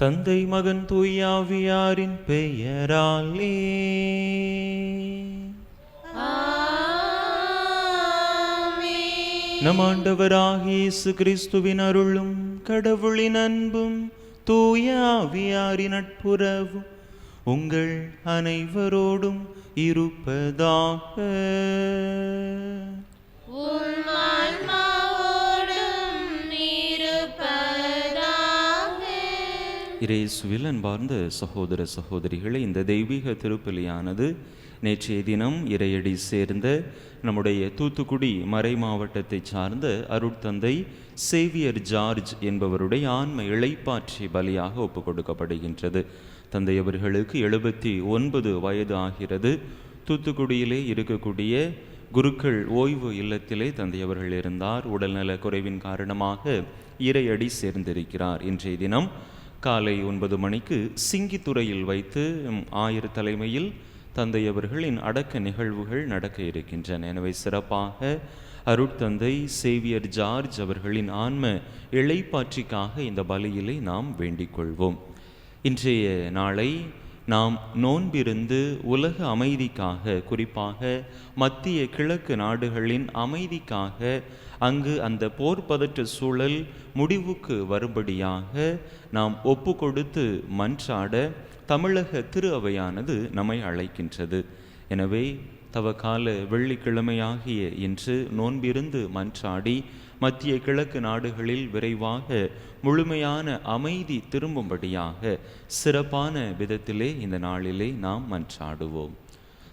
தந்தை மகன் தூயாவியாரின் பெயராலே நம் ஆண்டவராகிய இயேசு கிறிஸ்துவின் அருளும் கடவுளின் அன்பும் தூயாவியாரின் நட்புறவும் உங்கள் அனைவரோடும் இருப்பதாக. இயேசுவில் அன்பார்ந்த சகோதர சகோதரிகளை, இந்த தெய்வீக திருப்பலியானது நேற்றைய தினம் இறையடி சேர்ந்த நம்முடைய தூத்துக்குடி மறை மாவட்டத்தை சார்ந்த அருட்தந்தை சேவியர் ஜார்ஜ் என்பவருடைய ஆன்ம இளைப்பாற்றி பலியாக ஒப்புக் கொடுக்கப்படுகின்றது. தந்தை அவர்களுக்கு 79 வயது ஆகிறது. தூத்துக்குடியிலே இருக்கக்கூடிய குருக்கள் ஓய்வு இல்லத்திலே தந்தை அவர்கள் இருந்தார். உடல்நல குறைவின் காரணமாக இறையடி சேர்ந்திருக்கிறார். இன்றைய தினம் காலை 9 மணிக்கு சிங்கித்துறையில் வைத்து ஆயர் தலைமையில் தந்தை அவர்களின் அடக்க நிகழ்வுகள் நடக்க இருக்கின்றன. எனவே சிறப்பாக அருட்தந்தை சேவியர் ஜார்ஜ் அவர்களின் ஆன்ம இளைப்பாற்றிக்காக இந்த பலியிலே நாம் வேண்டிக் கொள்வோம். இன்றைய நாளை நாம் நோன்பிருந்து உலக அமைதிக்காக, குறிப்பாக மத்திய கிழக்கு நாடுகளின் அமைதிக்காக, அங்கு அந்த போர் பதற்ற சூழல் முடிவுக்கு வரும்படியாக நாம் ஒப்பு கொடுத்து மன்றாட தமிழக திரு அவையானது நம்மை அழைக்கின்றது. எனவே தவக்கால வெள்ளிக்கிழமையாகிய இன்று நோன்பிருந்து மன்றாடி மத்திய கிழக்கு நாடுகளில் விரைவாக முழுமையான அமைதி திரும்பும்படியாக சிறப்பான விதத்திலே இந்த நாளிலே நாம் மன்றாடுவோம்.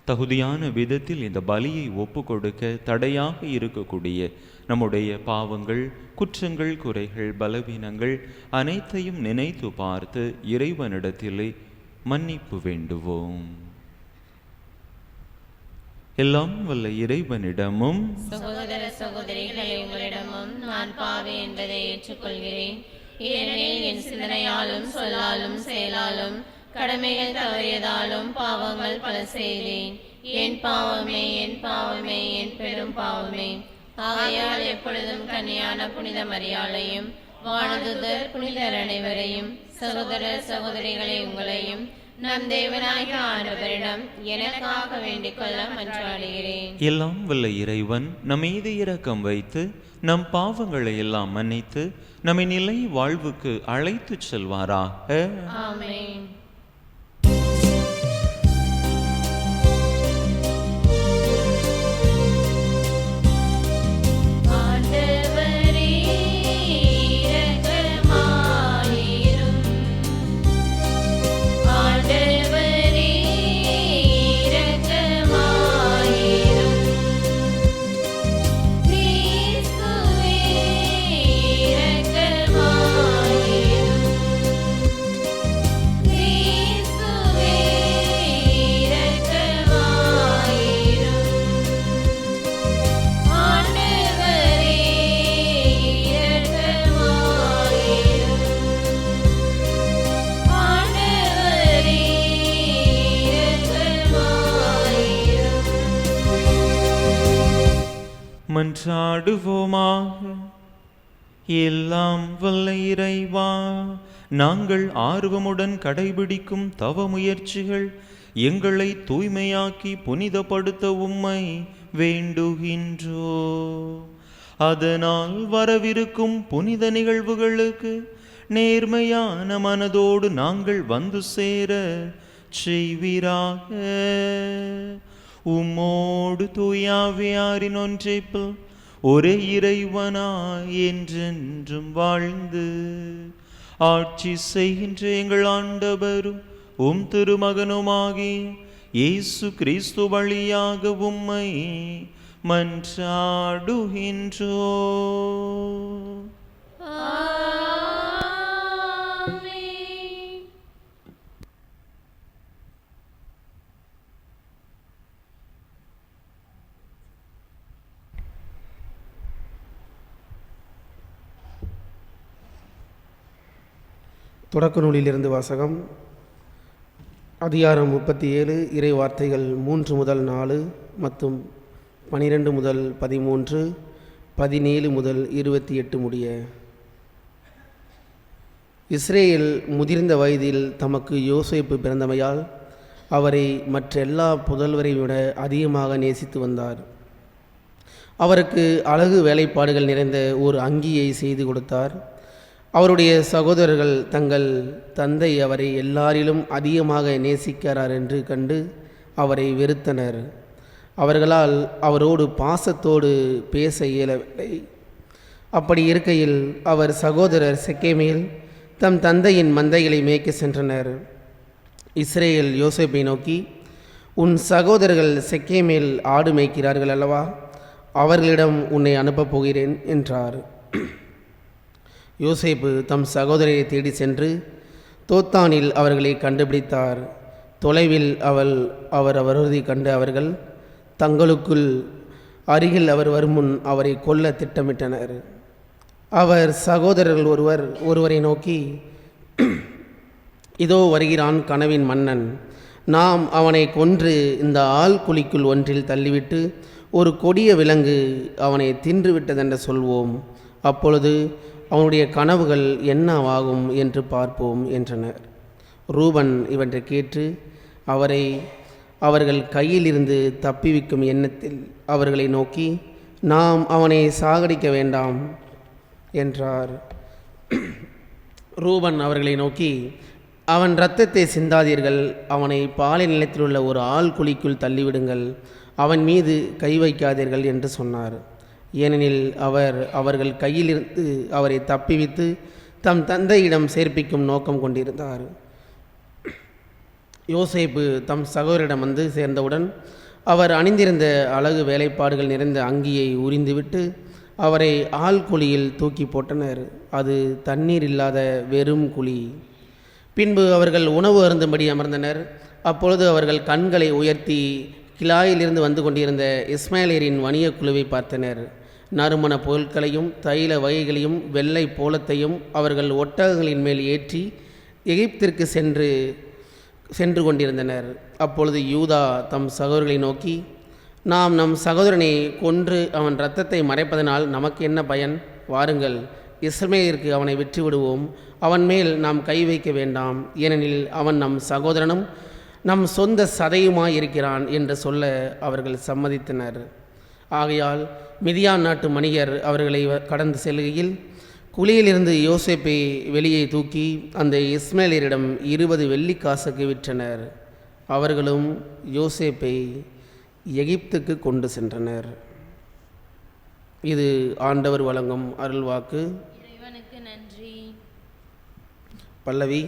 தகுதியான விதத்தில் இந்த பலியை ஒப்பு கொடுக்க தடையாக இருக்கக்கூடிய நம்முடைய பாவங்கள், குற்றங்கள், குறைகள், பலவீனங்கள் அனைத்தையும் நினைத்து பார்த்து இறைவனிடத்திலே மன்னிப்பு வேண்டுவோம். எல்லாம் வல்ல இறைவனிடமும் சகோதர சகோதரிகளை உங்களிடமும் நான் பாவி என்பதை ஏற்றுக்கொள்கிறேன். ஏனெனில் என் சிந்தனையாலும் சொல்லாலும் செயலாலும் கடமைகள் தவறியதாலும் பாவங்கள் பல செய்தேன். என் பாவமே, என் பாவமே, என் பெரும் பாவமே. ஆகையால் எப்பொழுதும் கன்னியான புனித மரியாளையும் வானதுதர் புனிதர் அனைவரையும் சகோதர சகோதரிகளை உங்களையும் நம் தேவனாகிய ஆண்டவரிடம் எனக்காக வேண்டிக் கொள்ள மன்றாடுகிறேன். எல்லாம் வல்ல இறைவன் நம் மீது இரக்கம் வைத்து நம் பாவங்களை எல்லாம் மன்னித்து நம்மை நிலை வாழ்வுக்கு அழைத்து செல்வாராக. ஆமென். மன்றாடுவோமாக. எல்லாம் வல்ல இறைவா, நாங்கள் ஆர்வமுடன் கடைபிடிக்கும் தவ முயற்சிகள் எங்களை தூய்மையாக்கி புனிதப்படுத்த உம்மை வேண்டுகின்றோ. அதனால் வரவிருக்கும் புனித நிகழ்வுகளுக்கு நேர்மையான மனதோடு நாங்கள் வந்து சேர செய்வீராக. உம்மோடு தூயாவியாரின் ஒன்றைப்பில் ஒரே இறைவனாய் என்றென்றும் வாழ்ந்து ஆட்சி செய்கின்ற எங்கள் ஆண்டவரும் உம் திருமகனுமாகி இயேசு கிறிஸ்து வழியாக உம்மை மன்றாடுகின்றோ. தொடக்க நூலிலிருந்து வாசகம். அதிகாரம் 37, இறை வார்த்தைகள் 3 முதல் 4 மற்றும் 12 முதல் 13, 17 முதல் 28 முடிய. இஸ்ரேல் முதிர்ந்த வயதில் தமக்கு யோசேப்பு பிறந்தமையால் அவரை மற்ற எல்லா புதல்வரை விட அதிகமாக நேசித்து வந்தார். அவருக்கு அழகு வேலைப்பாடுகள் நிறைந்த ஒரு அங்கியை செய்து கொடுத்தார். அவருடைய சகோதரர்கள் தங்கள் தந்தை அவரை எல்லாரிலும் அதிகமாக நேசிக்கிறார் என்று கண்டு அவரை வெறுத்தனர். அவர்களால் அவரோடு பாசத்தோடு பேச இயலவில்லை. அப்படி இருக்கையில் அவர் சகோதரர் செக்கேமில் தம் தந்தையின் மந்தைகளை மேய்க்க சென்றனர். இஸ்ரேல் யோசேப்பை நோக்கி, உன் சகோதரர்கள் செக்கேமில் ஆடு மேய்க்கிறார்கள் அல்லவா, அவர்களிடம் உன்னை அனுப்பப் போகிறேன் என்றார். யோசேப்பு தம் சகோதரரை தேடி சென்று தோத்தானில் அவர்களை கண்டுபிடித்தார். தொலைவில் அவர் அவரதை கண்டு அவர்கள் தங்களுக்குள் அருகில் அவர் வருமுன் அவரை கொல்ல திட்டமிட்டனர். அவர் சகோதரர்கள் ஒருவரை நோக்கி, இதோ வருகிறான் கனவின் மன்னன், நாம் அவனை கொன்று இந்த ஆழ்குழிக்குள் ஒன்றில் தள்ளிவிட்டு ஒரு கொடிய விலங்கு அவனை தின்றுவிட்டதென்று சொல்வோம். அப்பொழுது அவனுடைய கனவுகள் என்னவாகும் என்று பார்ப்போம் என்றனர். ரூபன் இவற்றை கேட்டு அவர்கள் கையிலிருந்து தப்பிவிக்கும் எண்ணத்தில் அவர்களை நோக்கி, நாம் அவனை சாகடிக்க வேண்டாம் என்றார். ரூபன் அவர்களை நோக்கி, அவன் இரத்தத்தை சிந்தாதீர்கள், அவனை பாலை நிலத்தில் உள்ள ஒரு ஆழ்குழிக்குள் தள்ளிவிடுங்கள், அவன் மீது கை வைக்காதீர்கள் என்று சொன்னார். ஏனெனில் அவர்கள் கையிலிருந்து அவரை தப்பிவித்து தம் தந்தையிடம் சேர்ப்பிக்கும் நோக்கம் கொண்டிருந்தார். யோசேப்பு தம் சகோதரிடம் வந்து சேர்ந்தவுடன் அவர் அணிந்திருந்த அழகு வேலைப்பாடுகள் நிறைந்த அங்கியை உரிந்துவிட்டு அவரை ஆழ்குழியில் தூக்கி போட்டனர். அது தண்ணீர் இல்லாத வெறும் குழி. பின்பு அவர்கள் உணவு அருந்தும்படி அமர்ந்தனர். அப்பொழுது அவர்கள் கண்களை உயர்த்தி கிலாயிலிருந்து வந்து கொண்டிருந்த இஸ்மாயிலியரின் வணிக குழுவை பார்த்தனர். நறுமண பொருட்களையும் தைல வகைகளையும் வெள்ளை போலத்தையும் அவர்கள் ஒட்டகங்களின் மேல் ஏற்றி எகிப்திற்கு சென்று கொண்டிருந்தனர். அப்பொழுது யூதா தம் சகோதரர்களை நோக்கி, நாம் நம் சகோதரனை கொன்று அவன் இரத்தத்தை மறைப்பதனால் நமக்கு என்ன பயன்? வாருங்கள், இஸ்மேலிற்கு அவனை விற்றுவிடுவோம். அவன் மேல் நாம் கை வைக்க வேண்டாம், ஏனெனில் அவன் நம் சகோதரனும் நம் சொந்த சதையுமாயிருக்கிறான் என்று சொல்ல அவர்கள் சம்மதித்தனர். ஆகையால் மிதியான் நாட்டு மனிதர் அவர்களை கடந்து செல்கையில் குழியிலிருந்து யோசேப்பை வெளியே தூக்கி அந்த இஸ்மேலியரிடம் 20 வெள்ளிக்காசுக்கு விற்றனர். அவர்களும் யோசேப்பை எகிப்துக்கு கொண்டு சென்றனர். இது ஆண்டவர் வழங்கும் அருள்வாக்கு. இறைவனுக்கு நன்றி. பல்லவி.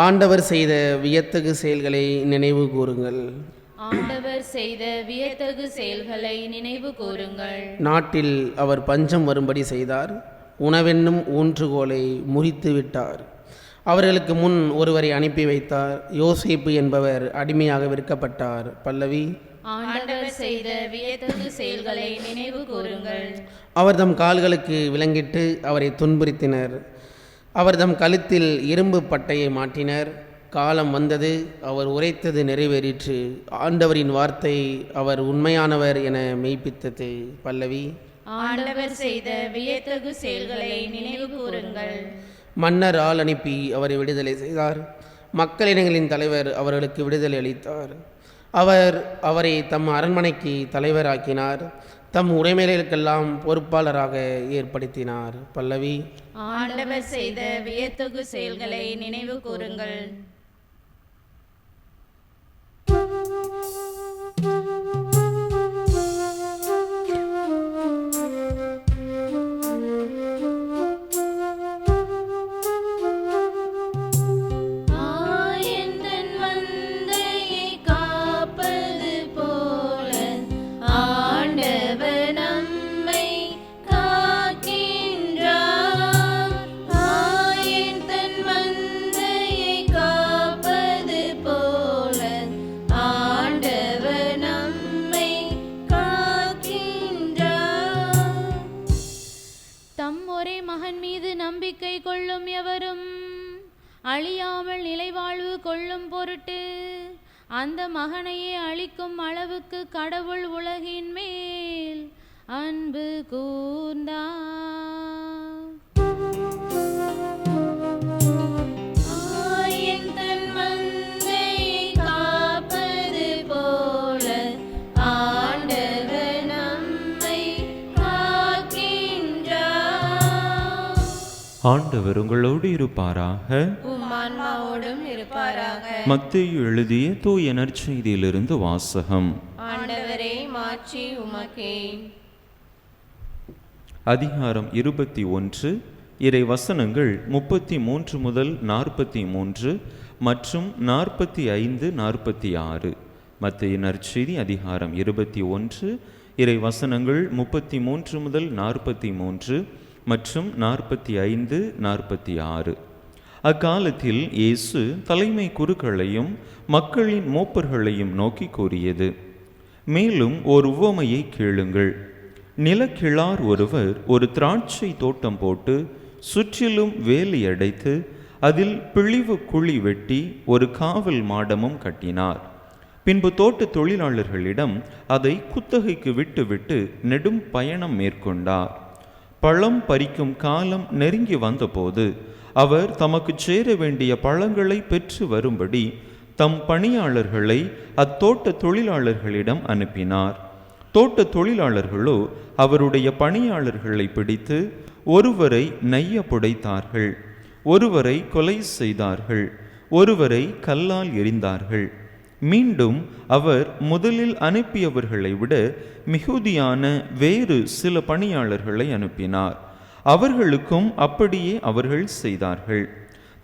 ஆண்டவர் செய்த வியத்தகு செயல்களை நினைவு கூறுங்கள். ஆண்டவர் செய்த வியத்தகு செயல்களை நினைவு கூறுங்கள். நாட்டில் அவர் பஞ்சம் வரும்படி செய்தார், உணவென்னும் ஊன்றுகோலை முறித்து விட்டார். அவர்களுக்கு முன் ஒருவரை அனுப்பி வைத்தார், யோசேப்பு என்பவர் அடிமையாக விற்கப்பட்டார். பல்லவி. ஆண்டவர் செய்த வியத்தகு செயல்களை நினைவு கூறுங்கள். அவர் தம் கால்களுக்கு விலங்கிட்டு அவரை துன்புறுத்தினர். அவர் தம் கழுத்தில் இரும்பு பட்டையை மாட்டினர். காலம் வந்தது, அவர் உரைத்தது நிறைவேறிற்று. ஆண்டவரின் வார்த்தை அவர் உண்மையானவர் என மெய்ப்பித்தது. பல்லவி. ஆண்டவர் செய்த வியத்தகு செயல்களை நினைவு கூறுங்கள். மன்னர் ஆள் அனுப்பி அவரை விடுதலை செய்தார். மக்களினங்களின் தலைவர் அவர்களுக்கு விடுதலை அளித்தார். அவரை தம் அரண்மனைக்கு தலைவராக்கினார். தம் உடைமைகளுக்கெல்லாம் பொறுப்பாளராக ஏற்படுத்தினார். பல்லவி. ஆண்டவர் செய்த வியத்தகு செயல்களை நினைவு கூறுங்கள். நம்பிக்கை கொள்ளும் எவரும் அழியாமல் நிலைவாழ்வு கொள்ளும் பொருட்டு அந்த மகனையே அளிக்கும் அளவுக்கு கடவுள் உலகின் மேல் அன்பு கூர்ந்தார். ஆண்டவர் உங்களோடு இருப்பாராக. உம் ஆன்மாவோடும் இருப்பாராக. மத்தேயு எழுதிய தூய நற்செய்தியிலிருந்து வாசகம். ஆண்டவரே, மாட்சி உமக்கே. அதிகாரம் 21, இறை வசனங்கள் 33 முதல் 43 மற்றும் 45, 46. மத்தேயு நற்செய்தி அதிகாரம் 21, இறை வசனங்கள் 33 முதல் 43 மற்றும் 45, 46. அக்காலத்தில் இயேசு தலைமை குருக்களையும் மக்களின் மூப்பர்களையும் நோக்கி கூறியது: மேலும் ஒரு உவமையை கேளுங்கள். நிலக்கிழார் ஒருவர் ஒரு திராட்சை தோட்டம் போட்டு சுற்றிலும் வேலி அடைத்து அதில் பிழிவு குழி வெட்டி ஒரு காவல் மாடமும் கட்டினார். பின்பு தோட்ட தொழிலாளர்களிடம் அதை குத்தகைக்கு விட்டுவிட்டு நெடும் பயணம் மேற்கொண்டார். பழம் பறிக்கும் காலம் நெருங்கி வந்தபோது அவர் தமக்கு சேர வேண்டிய பழங்களை பெற்று வரும்படி தம் பணியாளர்களை அத்தோட்ட தொழிலாளர்களிடம் அனுப்பினார். தோட்ட தொழிலாளர்களோ அவருடைய பணியாளர்களை பிடித்து ஒருவரை நைய புடைத்தார்கள், ஒருவரை கொலை செய்தார்கள், ஒருவரை கல்லால் எறிந்தார்கள். மீண்டும் அவர் முதலில் அனுப்பியவர்களை விட மிகுதியான வேறு சில பணியாளர்களை அனுப்பினார். அவர்களுக்கும் அப்படியே அவர்கள் செய்தார்கள்.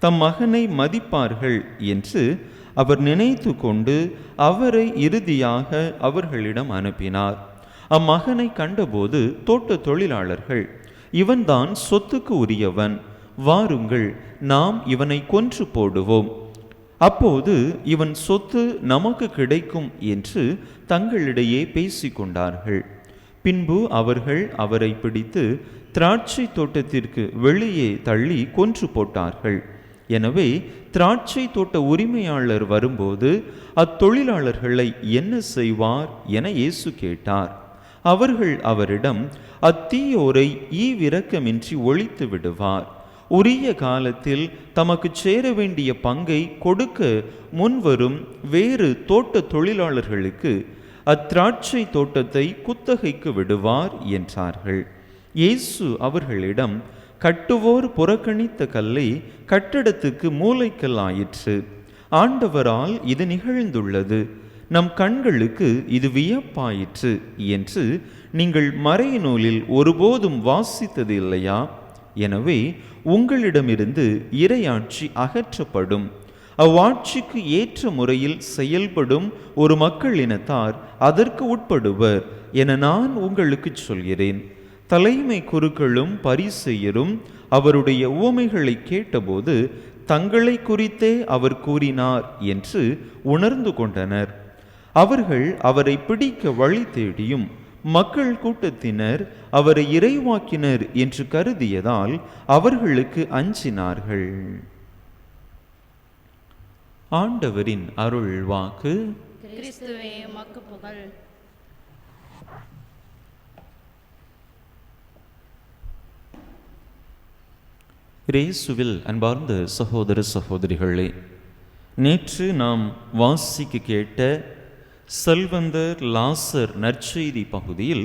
தம் மகனை மதிப்பார்கள் என்று அவர் நினைத்து கொண்டு அவரை இறுதியாக அவர்களிடம் அனுப்பினார். அம்மகனை கண்டபோது தோட்ட தொழிலாளர்கள், இவன்தான் சொத்துக்கு உரியவன், வாருங்கள், நாம் இவனை கொன்று போடுவோம், அப்போது இவன் சொத்து நமக்கு கிடைக்கும் என்று தங்களிடையே பேசிக்கொண்டார்கள். பின்பு அவர்கள் அவரை பிடித்து திராட்சை தோட்டத்திற்கு வெளியே தள்ளி கொன்று போட்டார்கள். எனவே திராட்சை தோட்ட உரிமையாளர் வரும்போது அத்தொழிலாளர்களை என்ன செய்வார் என இயேசு கேட்டார். அவர்கள் அவரிடம், அத்தீயோரை ஈவிரக்கமின்றி ஒழித்து விடுவார், உரிய காலத்தில் தமக்கு சேர வேண்டிய பங்கை கொடுக்க முன்வரும் வேறு தோட்ட தொழிலாளர்களுக்கு அத்திராட்சை தோட்டத்தை குத்தகைக்கு விடுவார் என்றார்கள். இயேசு அவர்களிடம், கட்டுவோர் புறக்கணித்த கல்லை கட்டடத்துக்கு மூலைக்கல் ஆயிற்று. ஆண்டவரால் இது நிகழ்ந்துள்ளது, நம் கண்களுக்கு இது வியப்பாயிற்று என்று நீங்கள் மறைநூலில் ஒருபோதும் வாசித்தது இல்லையா? எனவே உங்களிடமிருந்து இறையாட்சி அகற்றப்படும். அவ்வாட்சிக்கு ஏற்ற முறையில் செயல்படும் ஒரு மக்களினத்தார் அதற்கு உட்படுவர் என நான் உங்களுக்கு சொல்கிறேன். தலைமை குருக்களும் பரிசேயரும் அவருடைய உவமைகளை கேட்டபோது தங்களை குறித்தே அவர் கூறினார் என்று உணர்ந்து கொண்டனர். அவர்கள் அவரை பிடிக்க வழி தேடியும் மக்கள் கூட்டத்தினர் அவரை இறைவாக்கினர் என்று கருதியதால் அவர்களுக்கு அஞ்சினார்கள். ஆண்டவரின் அருள் வாக்கு. கிறிஸ்துவே, உமக்கு புகழ். இயேசுவில் அன்பார்ந்த சகோதர சகோதரிகளே, நேற்று நாம் வாசிக்க கேட்ட செல்வந்தர் லாசர் நற்செய்தி பகுதியில்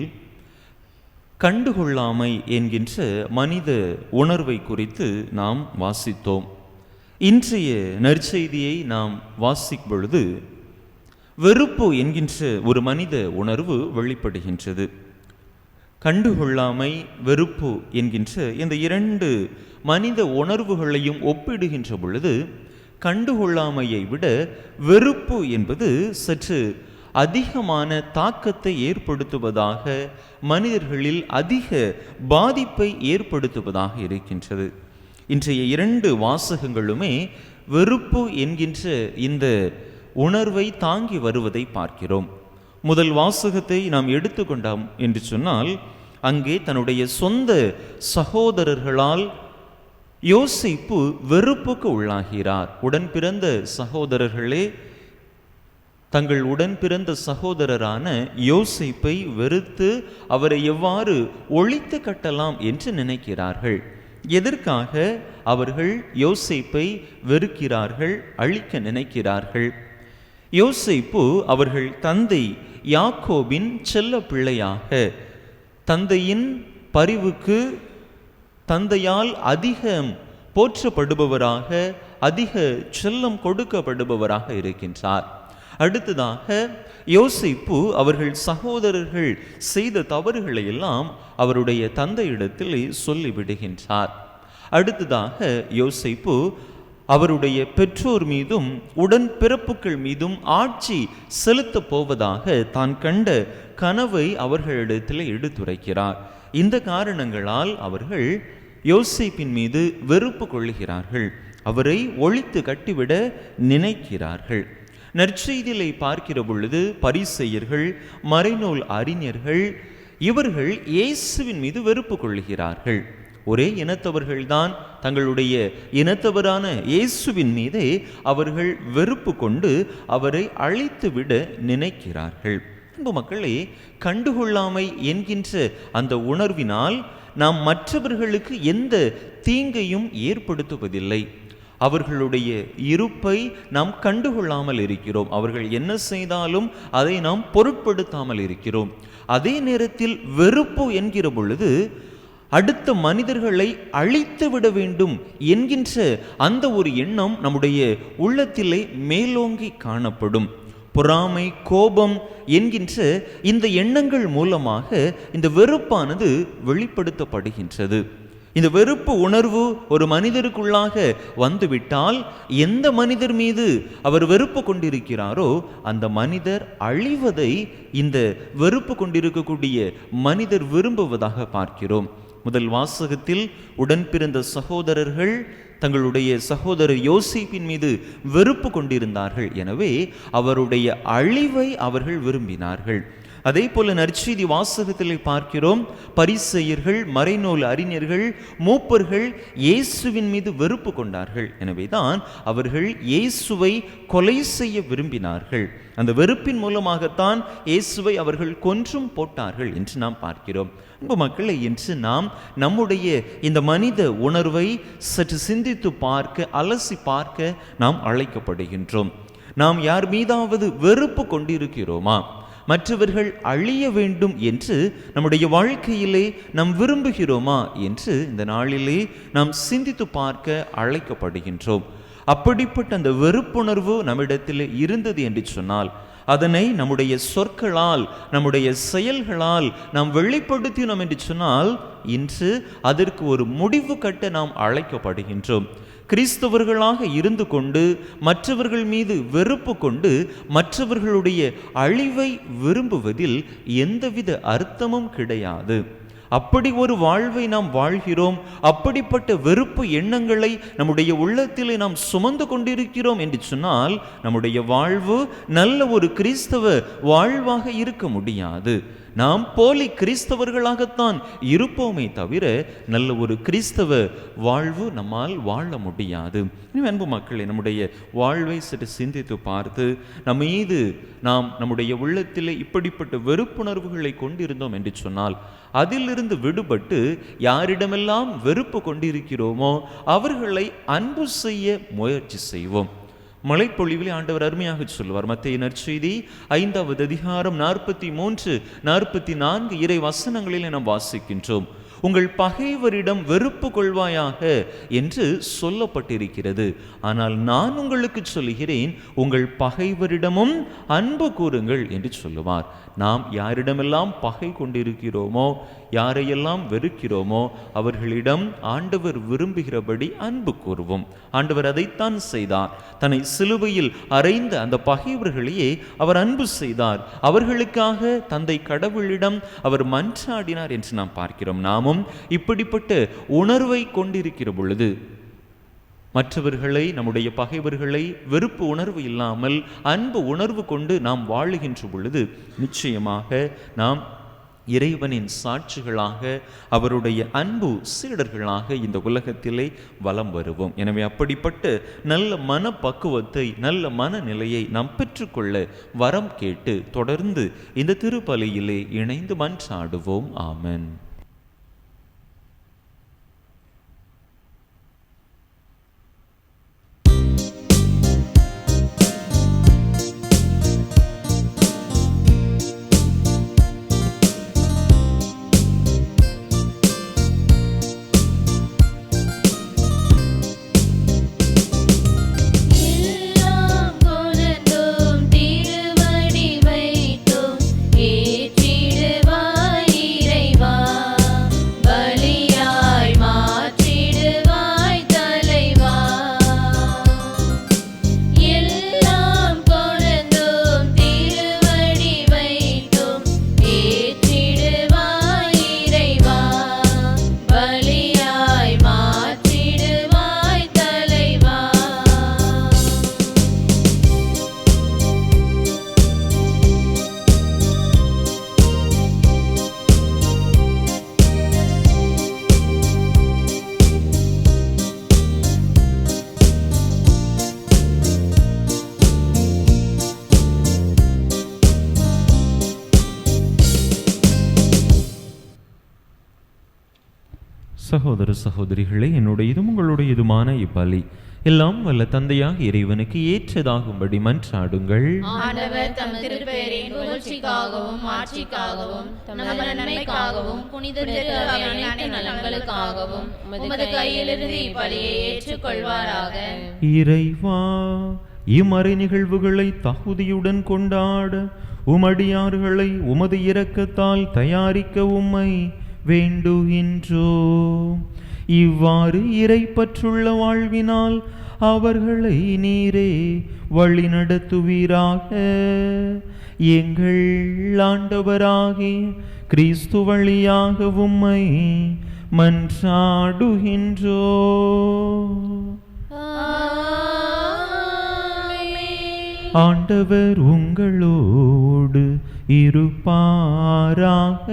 கண்டுகொள்ளாமை என்கின்ற மனித உணர்வை குறித்து நாம் வாசித்தோம். இன்றைய நற்செய்தியை நாம் வாசிக்கும் பொழுது வெறுப்பு என்கின்ற ஒரு மனித உணர்வு வெளிப்படுகின்றது. கண்டுகொள்ளாமை, வெறுப்பு என்கின்ற இந்த இரண்டு மனித உணர்வுகளையும் ஒப்பிடுகின்ற பொழுது கண்டுகொள்ளாமையை விட வெறுப்பு என்பது சற்று அதிகமான தாக்கத்தை ஏற்படுத்துவதாக, மனிதர்களில் அதிக பாதிப்பை ஏற்படுத்துவதாக இருக்கின்றது. இன்றைய இரண்டு வாசகங்களுமே வெறுப்பு என்கின்ற இந்த உணர்வை தாங்கி வருவதை பார்க்கிறோம். முதல் வாசகத்தை நாம் எடுத்துக்கொண்டோம் என்று சொன்னால், அங்கே தன்னுடைய சொந்த சகோதரர்களால் யோசேப்பு வெறுப்புக்கு உள்ளாகிறார். உடன் பிறந்த சகோதரர்களே தங்கள் உடன் பிறந்த சகோதரரான யோசேப்பை வெறுத்து அவரை எவ்வாறு ஒழித்து கட்டலாம் என்று நினைக்கிறார்கள். எதற்காக அவர்கள் யோசேப்பை வெறுக்கிறார்கள், அழிக்க நினைக்கிறார்கள்? யோசேப்பு அவர்கள் தந்தை யாக்கோபின் செல்ல பிள்ளையாக, தந்தையின் பரிவுக்கு தந்தையால் அதிகம் போற்றப்படுபவராக, அதிக செல்லம் கொடுக்கப்படுபவராக இருக்கின்றார். அடுத்ததாக யோசேப்பு அவர்கள் சகோதரர்கள் செய்த தவறுகளை எல்லாம் அவருடைய தந்தையிடத்தில் சொல்லிவிடுகின்றார். அடுத்ததாக யோசேப்பு அவருடைய பெற்றோர் மீதும் உடன் பிறப்புகள் மீதும் ஆட்சி செலுத்த போவதாக தான் கண்ட கனவை அவர்களிடத்தில் எடுத்துரைக்கிறார். இந்த காரணங்களால் அவர்கள் யோசேப்பின் மீது வெறுப்பு கொள்ளுகிறார்கள், அவரை ஒழித்து கட்டிவிட நினைக்கிறார்கள். நற்செய்தியை பார்க்கிற பொழுது பரிசேயர்கள், மறைநூல் அறிஞர்கள் இவர்கள் இயேசுவின் மீது வெறுப்பு கொள்ளுகிறார்கள். ஒரே இனத்தவர்கள்தான், தங்களுடைய இனத்தவரான இயேசுவின் மீதே அவர்கள் வெறுப்பு கொண்டு அவரை அழித்துவிட நினைக்கிறார்கள். அன்பு மக்களே, கண்டுகொள்ளாமை என்கின்ற அந்த உணர்வினால் நாம் மற்றவர்களுக்கு எந்த தீங்கையும் ஏற்படுத்துவதில்லை. அவர்களுடைய இருப்பை நாம் கண்டுகொள்ளாமல் இருக்கிறோம். அவர்கள் என்ன செய்தாலும் அதை நாம் பொருட்படுத்தாமல் இருக்கிறோம். அதே நேரத்தில் வெறுப்பு என்கிற பொழுது அடுத்த மனிதர்களை அழித்து விட வேண்டும் என்கின்ற அந்த ஒரு எண்ணம் நம்முடைய உள்ளத்திலே மேலோங்கி காணப்படும். பொறாமை, கோபம் என்கின்ற இந்த எண்ணங்கள் மூலமாக இந்த வெறுப்பானது வெளிப்படுத்தப்படுகின்றது. இந்த வெறுப்பு உணர்வு ஒரு மனிதருக்குள்ளாக வந்துவிட்டால் எந்த மனிதர் மீது அவர் வெறுப்பு கொண்டிருக்கிறாரோ அந்த மனிதர் அழிவதை இந்த வெறுப்பு கொண்டிருக்கக்கூடிய மனிதர் விரும்புவதாக பார்க்கிறோம். முதல் வாசகத்தில் உடன் பிறந்த சகோதரர்கள் தங்களுடைய சகோதரர் யோசேப்பின் மீது வெறுப்பு கொண்டிருந்தார்கள். எனவே அவருடைய அழிவை அவர்கள் விரும்பினார்கள். அதே போல நற்செய்தி வாசகத்திலே பார்க்கிறோம், பரிசேயர்கள், மறைநூல் அறிஞர்கள், மூப்பர்கள் இயேசுவின் மீது வெறுப்பு கொண்டார்கள். எனவேதான் அவர்கள் இயேசுவை கொலை செய்ய விரும்பினார்கள். அந்த வெறுப்பின் மூலமாகத்தான் இயேசுவை அவர்கள் கொன்றும் போட்டார்கள் என்று நாம் பார்க்கிறோம். அன்பு மக்களை, என்று நாம் நம்முடைய இந்த மனித உணர்வை சற்று சிந்தித்து பார்க்க, அலசி பார்க்க நாம் அழைக்கப்படுகின்றோம். நாம் யார் மீதாவது வெறுப்பு கொண்டிருக்கிறோமா? மற்றவர்கள் அழிய வேண்டும் என்று நம்முடைய வாழ்க்கையிலே நாம் விரும்புகிறோமா என்று இந்த நாளிலே நாம் சிந்தித்து பார்க்க அழைக்கப்படுகின்றோம். அப்படிப்பட்ட அந்த வெறுப்புணர்வு நம்மிடத்தில் இருந்தது என்று சொன்னால் அதனை நம்முடைய சொற்களால், நம்முடைய செயல்களால் நாம் வெளிப்படுத்தினோம் என்று சொன்னால் இன்று அதற்கு ஒரு முடிவு கட்ட நாம் அழைக்கப்படுகின்றோம். கிறிஸ்தவர்களாக இருந்து கொண்டு மற்றவர்கள் மீது வெறுப்பு கொண்டு மற்றவர்களுடைய அழிவை விரும்புவதில் எந்தவித அர்த்தமும் கிடையாது. அப்படி ஒரு வாழ்வை நாம் வாழ்கிறோம், அப்படிப்பட்ட வெறுப்பு எண்ணங்களை நம்முடைய உள்ளத்திலே நாம் சுமந்து கொண்டிருக்கிறோம் என்று சொன்னால் நம்முடைய வாழ்வு நல்ல ஒரு கிறிஸ்தவ வாழ்வாக இருக்க முடியாது. நாம் போலி கிறிஸ்தவர்களாகத்தான் இருப்போமே தவிர நல்ல ஒரு கிறிஸ்தவ வாழ்வு நம்மால் வாழ முடியாது. அன்பு மக்களே, நம்முடைய வாழ்வை சற்று சிந்தித்து பார்த்து நாம் நம்முடைய உள்ளத்திலே இப்படிப்பட்ட வெறுப்புணர்வுகளை கொண்டிருந்தோம் என்று சொன்னால் அதிலிருந்து விடுபட்டு யாரிடமெல்லாம் வெறுப்பு கொண்டிருக்கிறோமோ அவர்களை அன்பு செய்ய முயற்சி செய்வோம். மழைப்பொழிவிலே ஆண்டவர் அருமையாக சொல்வார். மத்தேயு நற்செய்தி 5வது அதிகாரம் 43, 44 இறை வசனங்களிலே நாம் வாசிக்கின்றோம். உங்கள் பகைவரிடம் வெறுப்பு கொள்வாயாக என்று சொல்லப்பட்டிருக்கிறது. ஆனால் நான் உங்களுக்கு சொல்லுகிறேன், உங்கள் பகைவரிடமும் அன்பு கூறுங்கள் என்று சொல்லுவார். நாம் யாரிடமெல்லாம் பகை கொண்டிருக்கிறோமோ, யாரையெல்லாம் வெறுக்கிறோமோ அவர்களிடம் ஆண்டவர் விரும்புகிறபடி அன்பு கூறுவோம். ஆண்டவர் அதைத்தான் செய்தார். தன்னை சிலுவையில் அறைந்த அந்த பகைவர்களையே அவர் அன்பு செய்தார். அவர்களுக்காக தந்தை கடவுளிடம் அவர் மன்றாடினார் என்று நாம் பார்க்கிறோம். நாமும் இப்படிப்பட்ட உணர்வை கொண்டிருக்கிற பொழுது மற்றவர்களை, நம்முடைய பகைவர்களை வெறுப்பு உணர்வு இல்லாமல் அன்பு உணர்வு கொண்டு நாம் வாழுகின்ற பொழுது நிச்சயமாக நாம் இறைவனின் சாட்சிகளாக, அவருடைய அன்பு சீடர்களாக இந்த உலகத்திலே வலம் வருவோம். எனவே அப்படிப்பட்ட நல்ல மனப்பக்குவத்தை, நல்ல மனநிலையை நாம் பெற்றுக்கொள்ள வரம் கேட்டு தொடர்ந்து இந்த திருப்பலியிலே இணைந்து மன்றாடுவோம். ஆமென். சகோதர சகோதரிகளே, என்னுடையதும் உங்களுடையதுமான இப்பலி எல்லாம் வல்ல தந்தையாக இறைவனுக்கு ஏற்றதாகும்படி மன்றாடுங்கள். ஆண்டவர் தம் திருப்பெயரின் புகழ்ச்சிக்காகவும் ஆட்சிக்காகவும் நமது நன்மைக்காகவும் புனித திரு அவையின் அனைத்து நலன்களுக்காகவும் உமது கையிலிருந்து இப்பலியை ஏற்றுக்கொள்வாராக. இறைவா, இம்மறை நிகழ்வுகளை தகுதியுடன் கொண்டாட உமடியார்களை உமது இரக்கத்தால் தயாரிக்க உம்மை வேண்டுகின்றோம். இவ்வாறு இறைப்பற்றுள்ள வாழ்வினால் அவர்களை நீரே வழி நடத்துவீராக. எங்கள் ஆண்டவராகிய கிறிஸ்து வழியாக உம்மை மன்றாடுகின்றோம். ஆண்டவர் உங்களோடு இருப்பாராக.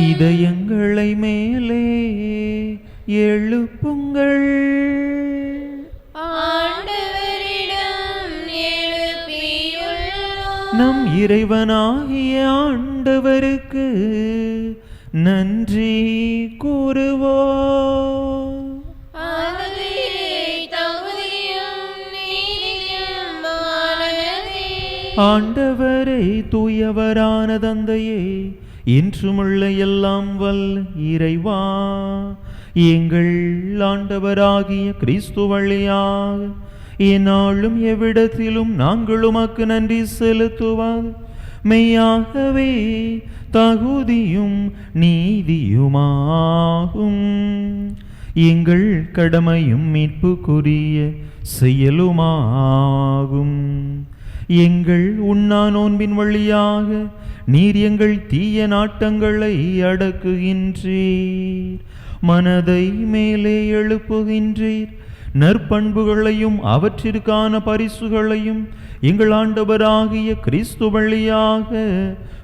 இதயங்களை மேலே எழுப்புங்கள். நம் இறைவனாகிய ஆண்டவருக்கு நன்றி கூறுவோம். ஆண்டவரே, தூயவரான தந்தையே, இன்றுமுள்ள எல்லாம் வல்ல இறைவா, எங்கள் ஆண்டவராகிய கிறிஸ்து வழியாக எந்நாளும் எவ்விடத்திலும் நாங்கள் உமக்கு நன்றி செலுத்துவோம். மெய்யாகவே தகுதியும் நீதியுமாகும். எங்கள் கடமையும் மீட்புக்குரிய செயலுமாகும். எங்கள் உண்ணா நோன்பின் வழியாக நீர் எங்கள் தீய நாட்டங்களை அடக்குகின்றீர். மனதை மேலே எழுப்புகின்றீர். நற்பண்புகளையும் அவற்றிற்கான பரிசுகளையும் எங்கள் ஆண்டவராகிய கிறிஸ்து வழியாக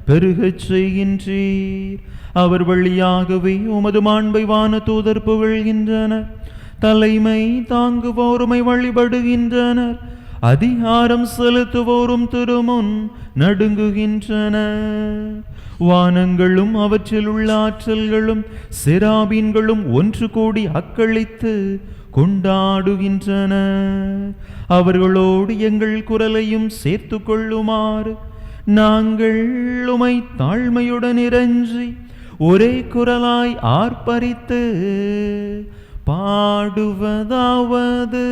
பெருகச் செய்கின்றீர். அவர் வழியாகவே உமது மாண்பை வான தூதர் புகழ்கின்றனர். தலைமை தாங்குவோருமை வழிபடுகின்றனர். அதிகாரம் செலுத்துவோரும் திருமுன் நடுங்குகின்றனர். வானங்களும் அவற்றில் உள்ள ஆற்றல்களும் செராபீன்களும் ஒன்று கூடி அக்களித்து கொண்டாடுகின்றன. அவர்களோடு எங்கள் குரலையும் சேர்த்து கொள்ளுமாறு நாங்கள் உமை தாழ்மையுடன் இறைஞ்சி ஒரே குரலாய் ஆர்ப்பரித்து பாடுவதாவது: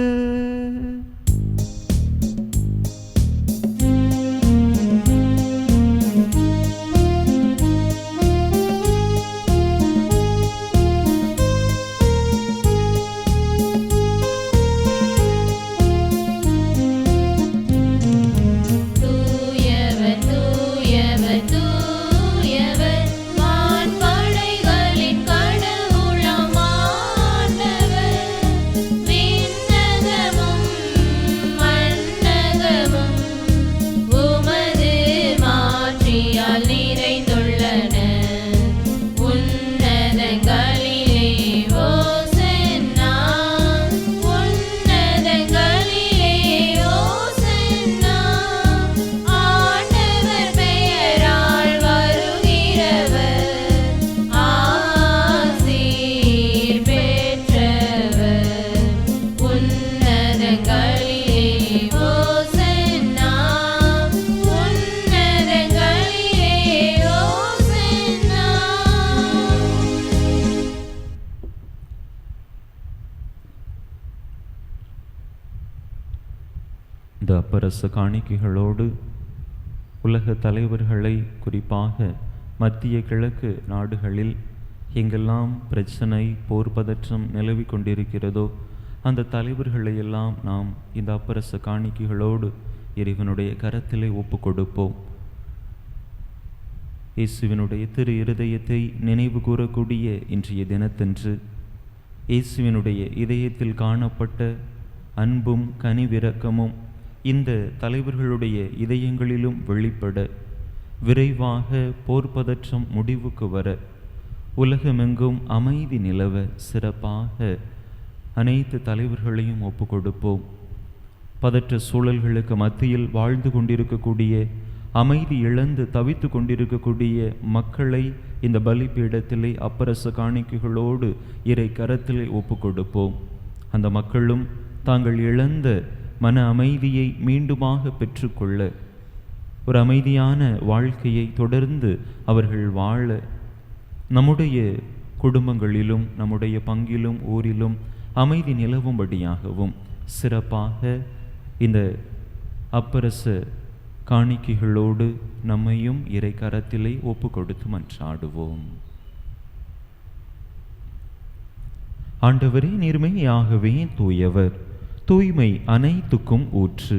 இந்த அப்பரச காணிக்கைகளோடு உலக தலைவர்களை, குறிப்பாக மத்திய கிழக்கு நாடுகளில் எங்கெல்லாம் பிரச்சனை, போர் பதற்றம் நிலவி கொண்டிருக்கிறதோ அந்த தலைவர்களை எல்லாம் நாம் இந்த அப்பரச காணிக்கைகளோடு இறைவனுடைய கரத்திலே ஒப்பு கொடுப்போம். இயேசுவினுடைய திரு இருதயத்தை நினைவு கூறக்கூடிய இன்றைய தினத்தன்று இயேசுவினுடைய இதயத்தில் காணப்பட்ட அன்பும் கனிவிரக்கமும் இந்த தலைவர்களுடைய இதயங்களிலும் வெளிப்பட, விரைவாக போர் பதற்றம் முடிவுக்கு வர, உலகமெங்கும் அமைதி நிலவ சிறப்பாக அனைத்து தலைவர்களையும் ஒப்பு கொடுப்போம். பதற்ற சூழல்களுக்கு மத்தியில் வாழ்ந்து கொண்டிருக்கக்கூடிய அமைதி இழந்து தவித்து கொண்டிருக்கக்கூடிய மக்களை இந்த பலிபீடத்திலே அப்பரச காணிக்கைகளோடு இறை கரத்திலே ஒப்பு கொடுப்போம். அந்த மக்களும் தாங்கள் இழந்த மன அமைதியை மீண்டுமாக பெற்றுக்கொள்ள, ஒரு அமைதியான வாழ்க்கையை தொடர்ந்து அவர்கள் வாழ, நம்முடைய குடும்பங்களிலும் நம்முடைய பங்கிலும் ஊரிலும் அமைதி நிலவும்படியாகவும் சிறப்பாக இந்த அப்பரச காணிக்கைகளோடு நம்மையும் இறை கரத்திலே ஒப்பு கொடுத்து மன்றாடுவோம். ஆண்டவரே, நீர்மையாகவே தூயவர், தூய்மை அனைத்துக்கும் ஊற்று.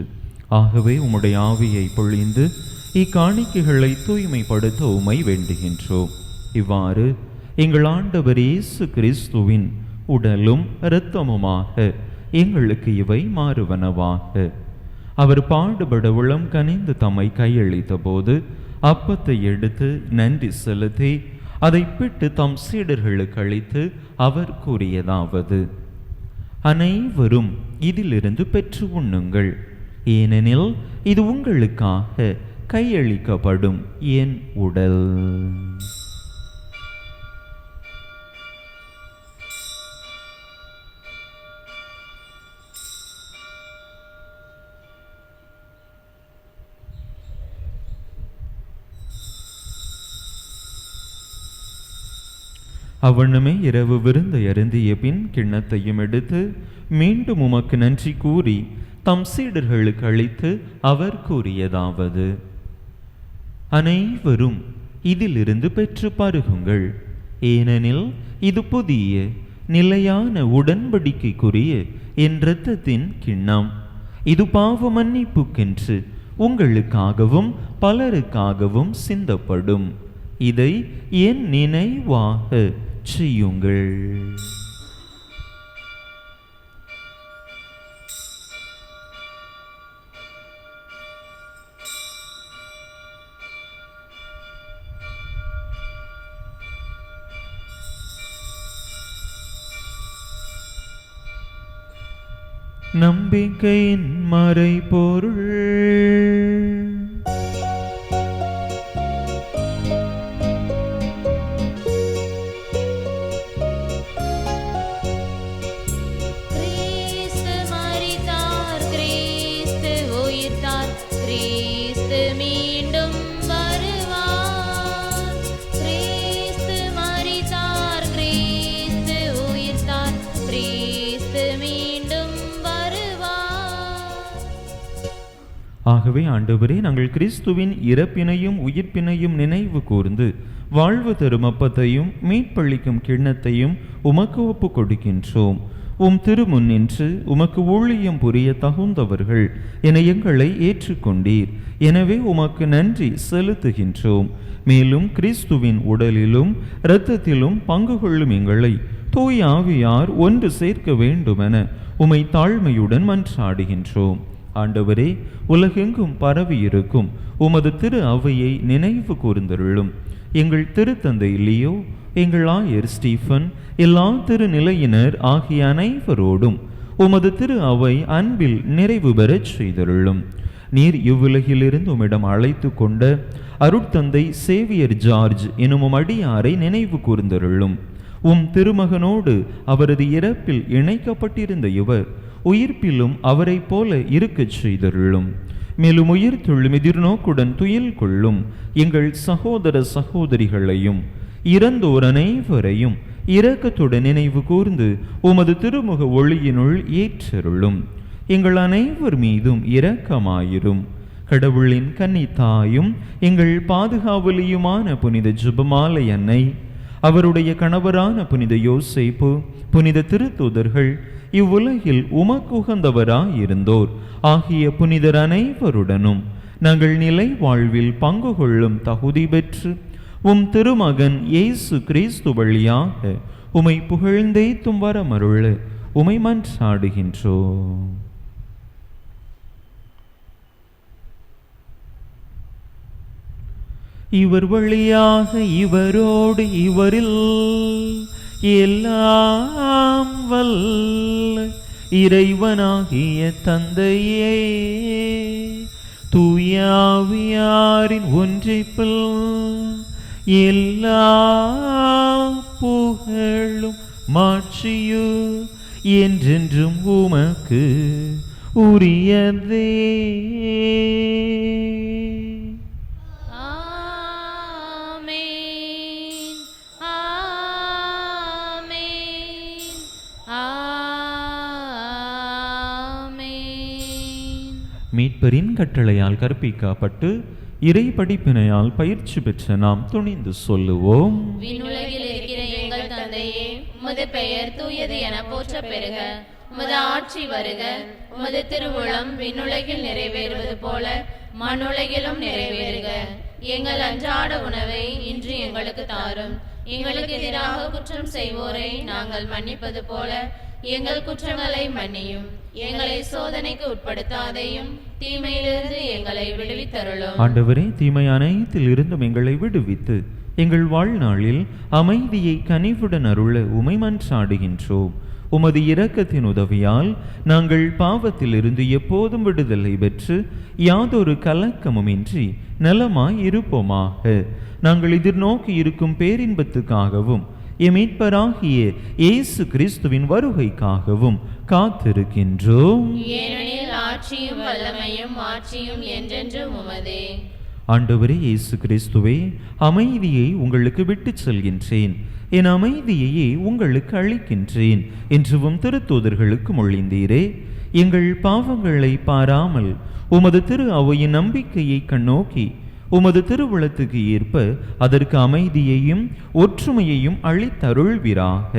ஆகவே உம்முடைய ஆவியை பொழிந்து இக்காணிக்கைகளை தூய்மைப்படுத்த உம்மை வேண்டுகின்றோம். இவ்வாறு எங்கள் ஆண்டவர் இயேசு கிறிஸ்துவின் உடலும் இரத்தமுமாக எங்களுக்கு இவை மாறுவனவாக. அவர் பாடுபட உளம் கனிந்து தம்மை கையளித்த போது அப்பத்தை எடுத்து நன்றி செலுத்தி அதை பிட்டு தம் சீடர்களுக்கு அளித்து அவர் கூறியதாவது: அனைவரும் இதிலிருந்து பெற்று உண்ணுங்கள், ஏனெனில் இது உங்களுக்காக கையளிக்கப்படும் என் உடல். அவ்வண்ணமே இரவு விருந்தை அருந்திய பின் கிண்ணத்தையும் எடுத்து மீண்டும் உமக்கு நன்றி கூறி தம் சீடர்களுக்கு அளித்து அவர் கூறியதாவது: அனைவரும் இதிலிருந்து பெற்று பருகுங்கள், ஏனெனில் இது புதிய நிலையான உடன்படிக்கைக்குரிய என் இரத்தத்தின் கிண்ணம். இது பாவ மன்னிப்புக்கென்று உங்களுக்காகவும் பலருக்காகவும் சிந்தப்படும். இதை என் நினைவாக செய்யுங்கள். நம்பிக்கையின் மறைபொருள். ஆகவே ஆண்டவரே, நாங்கள் கிறிஸ்துவின் இறப்பினையும் உயிர்ப்பினையும் நினைவு கூர்ந்து வாழ்வு தரும் அப்பத்தையும் மீட்பளிக்கும் கிண்ணத்தையும் உமக்கு ஒப்பு கொடுக்கின்றோம். உம் திருமுன்னின்று உமக்கு ஊழியம் புரிய தகுந்தவர்கள் என எங்களை ஏற்றுக்கொண்டீர். எனவே உமக்கு நன்றி செலுத்துகின்றோம். மேலும் கிறிஸ்துவின் உடலிலும் இரத்தத்திலும் பங்கு கொள்ளும் எங்களை தூய ஆவியார் ஒன்று சேர்க்க வேண்டுமென உமை தாழ்மையுடன் மன்றாடுகின்றோம். ஆண்டவரே, உலகெங்கும் பரவி இருக்கும் உமது திரு அவையை நினைவு கூர்ந்தருளும். எங்கள் திருத்தந்தை லியோ, எங்கள் ஆயர் ஸ்டீஃபன், எல்லா திருநிலையினர் ஆகிய அனைவரோடும் உமது திரு அவை அன்பில் நிறைவு பெறச் செய்தருளும். நீர் இவ்வுலகிலிருந்து உம்மிடம் அழைத்து கொண்ட அருட்தந்தை சேவியர் ஜார்ஜ் எனும் அடியாரை நினைவு கூர்ந்தருளும். உம் திருமகனோடு அவரது இறப்பில் இணைக்கப்பட்டிருந்த இவர் உயிர்ப்பிலும் அவரை போல இருக்கச் செய்தருளும். மேலும் உயிர்த்தெழும் எதிர்நோக்குடன் துயில் கொள்ளும் எங்கள் சகோதர சகோதரிகளையும் இறந்தோர் அனைவரையும் இரக்கத்துடன் நினைவு கூர்ந்து உமது திருமுக ஒளியினுள் ஏற்றருளும். எங்கள் அனைவர் மீதும் இரக்கமாயிரும். கடவுளின் கன்னித்தாயும் எங்கள் பாதுகாவலியுமான புனித ஜெபமாலை அன்னை, அவருடைய கணவரான புனித யோசேப்பு, புனித திருத்தூதர்கள், இவ்வுலகில் உமக்குகந்தவராயிருந்தோர் ஆகிய புனிதர் அனைவருடனும் நாங்கள் நிலை வாழ்வில் பங்கு கொள்ளும் தகுதி பெற்று உம் திருமகன் இயேசு கிறிஸ்து வழியாக உமை புகழ்ந்தேத்தும் வரமருள உமை மன்றாடுகின்றோம். இவர் வழியாக இவரோடு இவரில் எல்லாம் வல்ல இறைவனாகிய தந்தையே, தூயாவியாரின் ஒன்றைப்பில் எல்லா புகழும் மாட்சியு என்றென்றும் உமக்கு உரியதே. ஆமென், ஆமென், ஆமென். மீட்பரின் கட்டளையால் கற்பிக்கப்பட்டு இறை படிப்பினையால் பயிற்சி பெற்ற நாம் துணிந்து சொல்லுவோம். விண்ணுலகில் இருக்கிற எங்கள் தந்தையே, உமது பெயர் தூயது என போற்ற பெறுக. உமது ஆட்சி வருக. உமது திருவுளம் விண்ணுலகில் நிறைவேறுவது போல மண்ணுலகிலும் நிறைவேறுக. எங்கள் அன்றாட உணவை இன்று எங்களுக்கு தாரும். எங்களுக்கு எதிராக குற்றம் செய்வோரை நாங்கள் மன்னிப்பது போல எங்கள் குற்றங்களை மன்னியும். எங்களை சோதனைக்கு உட்படுத்தாதையும் தீமையிலிருந்து எங்களை விடுவித்தருளும். ஆண்டவரே, தீமை அனைத்தில் இருந்தும் எங்களை விடுவித்து எங்கள் வாழ்நாளில் அமைதியை கனிவுடன் அருள உமை மன்றாடுகின்றோம். உமது இரக்கத்தின் உதவியால் நாங்கள் பாவத்திலிருந்து எப்போதும் விடுதலை பெற்று யாதொரு கலக்கமுமின்றி நலமாய் இருப்போமாக. நாங்கள் எதிர்நோக்கி இருக்கும் பேரின்பத்துக்காகவும் எம் மீட்பராகிய இயேசு கிறிஸ்துவின் வருகைக்காகவும் காத்திருக்கின்றோம். ஏனெனில் ஆட்சியும் வல்லமையும் மாட்சியும் என்றென்றும் உமதே. ஆண்டவரே இயேசு கிறிஸ்துவே, அமைதியை உங்களுக்கு விட்டுச் செல்கின்றேன், என் அமைதியையே உங்களுக்கு அளிக்கின்றேன் என்றும் திருத்தூதர்களுக்கு மொழிந்தீரே. எங்கள் பாவங்களை பாராமல் உமது திரு அவையின் நம்பிக்கையை கண்ணோக்கி உமது திருவுளத்துக்கு ஏற்ப அதற்கு அமைதியையும் ஒற்றுமையையும் அளித்தருள்வீராக.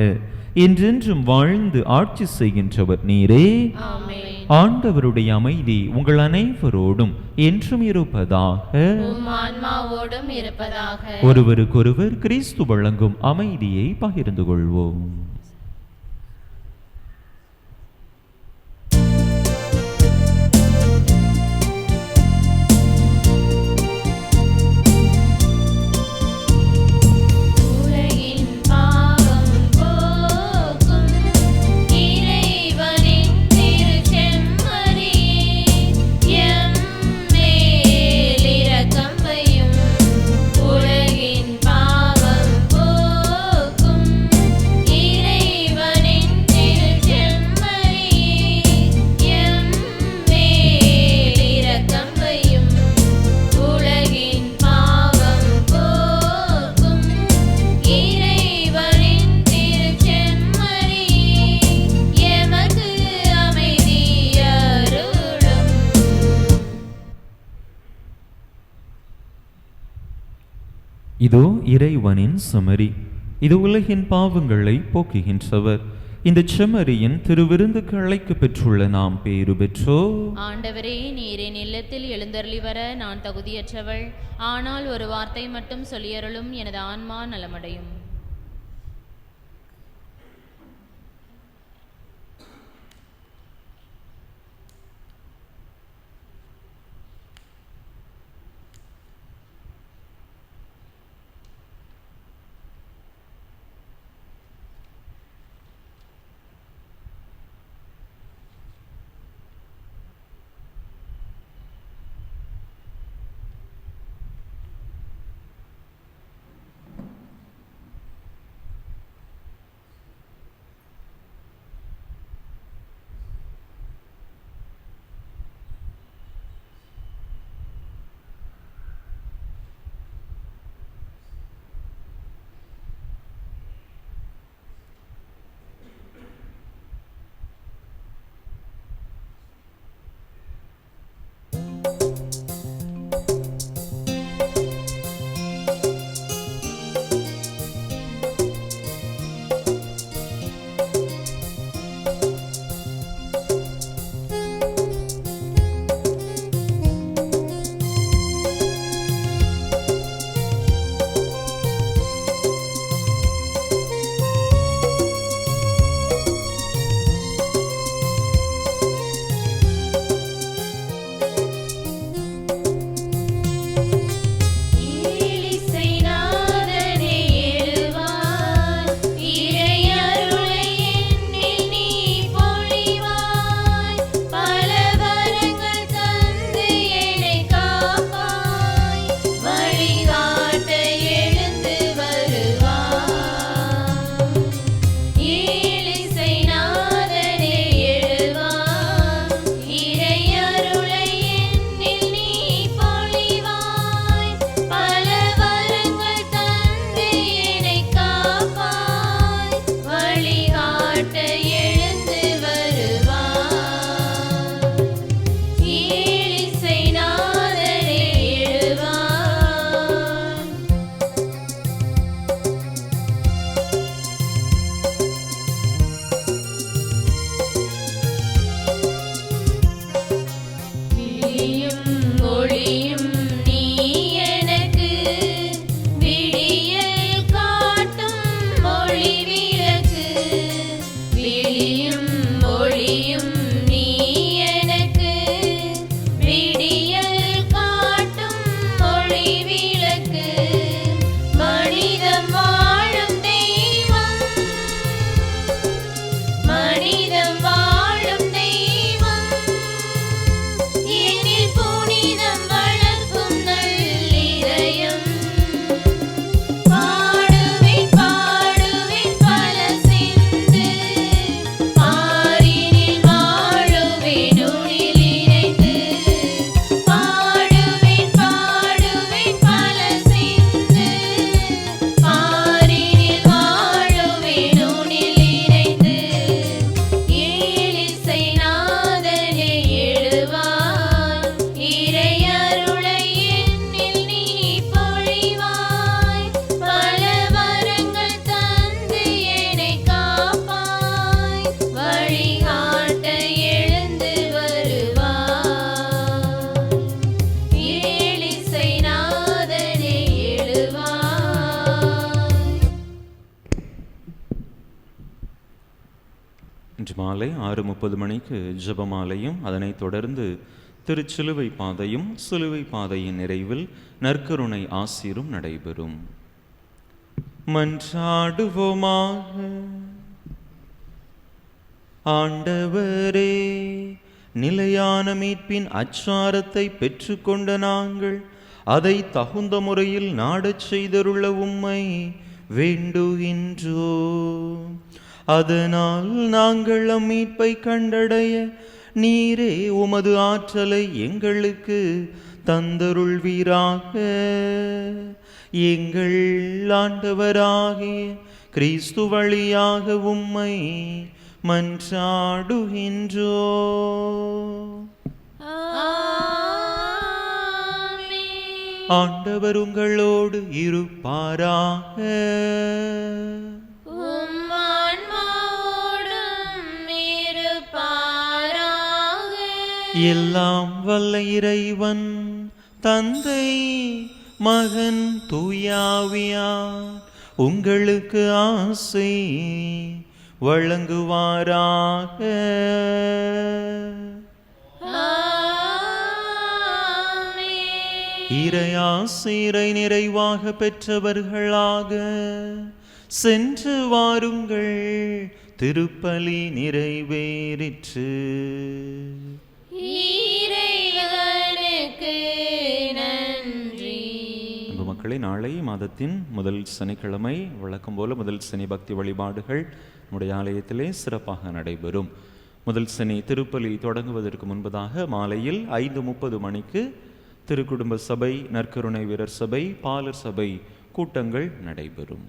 என்றென்றும் வாழ்ந்து ஆட்சி செய்கின்றவர் நீரே. ஆமென். ஆண்டவருடைய அமைதி உங்கள் அனைவரோடும் என்றும் இருப்பதாக. உம் ஆன்மாவோடும் இருப்பதாக. ஒருவருக்கொருவர் கிறிஸ்து வழங்கும் அமைதியை பகிர்ந்து கொள்வோம். இதோ இறைவனின் செம்மறி, இது உலகின் பாவங்களை போக்குகின்றவர். இந்த செம்மறியின் திருவிருந்துக்கு அழைக்க பெற்றுள்ள நாம் பேறு பெற்றோ. ஆண்டவரே, நீர் என் இல்லத்தில் எழுந்தருளி வர நான் தகுதியற்றவள். ஆனால் ஒரு வார்த்தை மட்டும் சொல்லியருளும், எனது ஆன்மா நலமடையும். மாலை 6:30 மணிக்கு ஜெபமாலையும் அதனைத் தொடர்ந்து திருச்சிலுவை பாதையும் சிலுவை பாதையின் நிறைவில் நற்கருணை ஆசீரும் நடைபெறும். மன்றாடுவோமாக. ஆண்டவரே, நிலையான மீட்பின் அச்சாரத்தை பெற்றுக்கொண்ட நாங்கள் அதை தகுந்த முறையில் நாடச் செய்தருள உம்மை வேண்டுகின்றோம். அதனால் நாங்கள் அம்மீட்பை கண்டடைய நீரே உமது ஆற்றலை எங்களுக்கு தந்தருள்வீராக. எங்கள் ஆண்டவராகிய கிறிஸ்து வழியாக உம்மை மன்றாடுகின்றோம். ஆண்டவர் உங்களோடு இருப்பாராக. எல்லாம் வல்ல இறைவன் தந்தை மகன் தூயாவியார் உங்களுக்கு ஆசை வழங்குவாராக. இறையாசிரை நிறைவாக பெற்றவர்களாக சென்று வாருங்கள். திருப்பலி நிறைவேறிற்று. அன்பு மக்களை, நாளை மாதத்தின் முதல் சனிக்கிழமை வழக்கம் போல முதல் சனி பக்தி வழிபாடுகள் நம்முடைய ஆலயத்திலே சிறப்பாக நடைபெறும். முதல் சனி திருப்பலி தொடங்குவதற்கு முன்பதாக மாலையில் 5:30 மணிக்கு திருக்குடும்ப சபை, நற்கருணை வீரர் சபை, பாலர் சபை கூட்டங்கள் நடைபெறும்.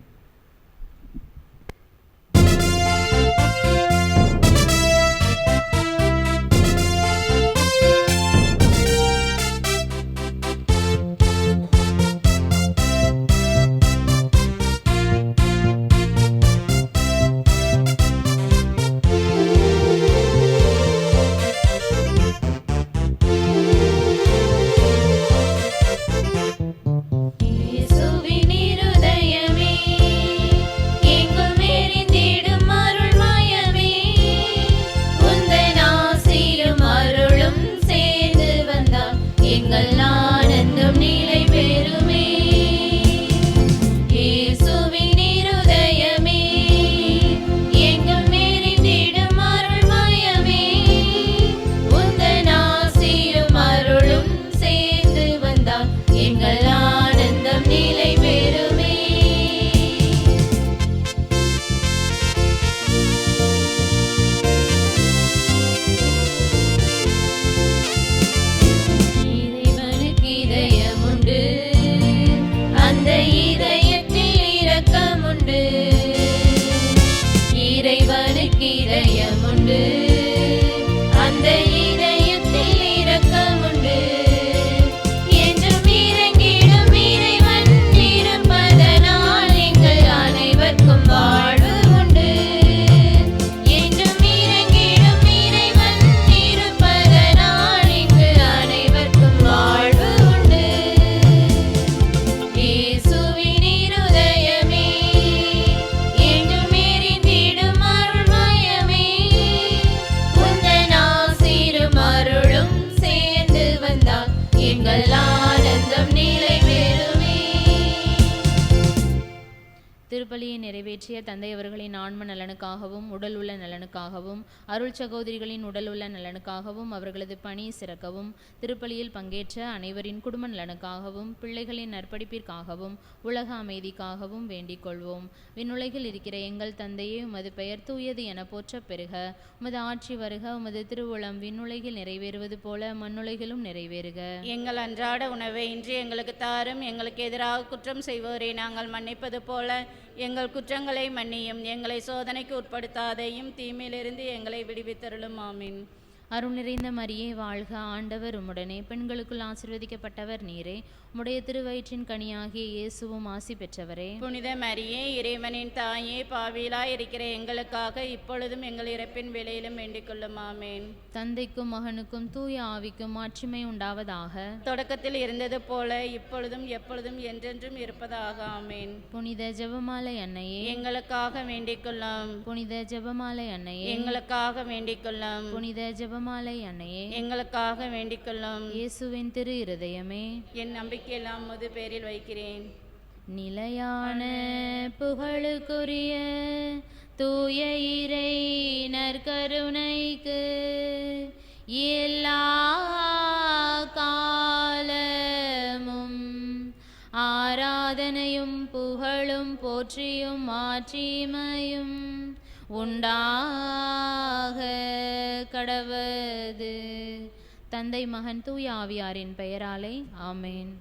திருப்பலியை நிறைவேற்றிய தந்தை அவர்களின் ஆன்ம நலனுக்காகவும் உடல் உள்ள நலனுக்காகவும் அருள் சகோதரிகளின் உடல் உள்ள நலனுக்காகவும் அவர்களது பணி சிறக்கவும் திருப்பலியில் பங்கேற்ற அனைவரின் குடும்ப நலனுக்காகவும் பிள்ளைகளின் நற்படிப்பிற்காகவும் உலக அமைதிக்காகவும் வேண்டிக் கொள்வோம். விண்ணுலகில் இருக்கிற எங்கள் தந்தையே, உமது பெயர் தூயது என போற்ற பெறுக. உமது ஆட்சி வருக. உமது திருவுளம் விண்ணுலகில் நிறைவேறுவது போல மண்ணுலகிலும் நிறைவேறுக. எங்கள் அன்றாட உணவை இன்று எங்களுக்கு தாரும். எங்களுக்கு எதிராக குற்றம் செய்வோரை நாங்கள் மன்னிப்பது போல எங்கள் குற்றங்களை மன்னியும். எங்களை சோதனைக்கு உட்படுத்தாதையும் தீமையிலிருந்து எங்களை விடுவித்தருளும். ஆமீன். அருள் நிறைந்த மரியே வாழ்க, ஆண்டவர் உம்முடனே, பெண்களுக்குள் ஆசீர்வதிக்கப்பட்டவர் நீரே. உம்முடைய திருவயிற்றின் கனியாகிய இயேசுவும் ஆசி பெற்றவரே. புனித மரியே, இறைவனின் தாயே, பாவிலாய் இருக்கிற எங்களுக்காக இப்பொழுதும் எங்கள் இறப்பின் வேளையிலும் வேண்டிக் கொள்ளும். ஆமேன். தந்தைக்கும் மகனுக்கும் தூய ஆவிக்கும் மாட்சிமை உண்டாவதாக. தொடக்கத்தில் இருந்தது போல இப்பொழுதும் எப்பொழுதும் என்றென்றும் இருப்பதாக. ஆமேன். புனித ஜெபமாலை அன்னையே, எங்களுக்காக வேண்டிக் கொள்ளும். புனித ஜெபமாலை அன்னையே, எங்களுக்காக வேண்டிக் கொள்ளும். புனித ஜெபமாலை அன்னையே, எங்களுக்காக வேண்டிக் கொள்ளும். இயேசுவின் திரு இருதயமே, என் நம்பிக்கையெல்லாம் உமது பேரில் வைக்கிறேன். நிலையான புகழுக்குரிய தூய இறை நற்கருணைக்கு எல்லா காலமும் ஆராதனையும் புகழும் போற்றியும் மாட்சிமையும் உண்டாக கடவது. தந்தை மகன் தூய ஆவியாரின் பெயராலே ஆமேன்.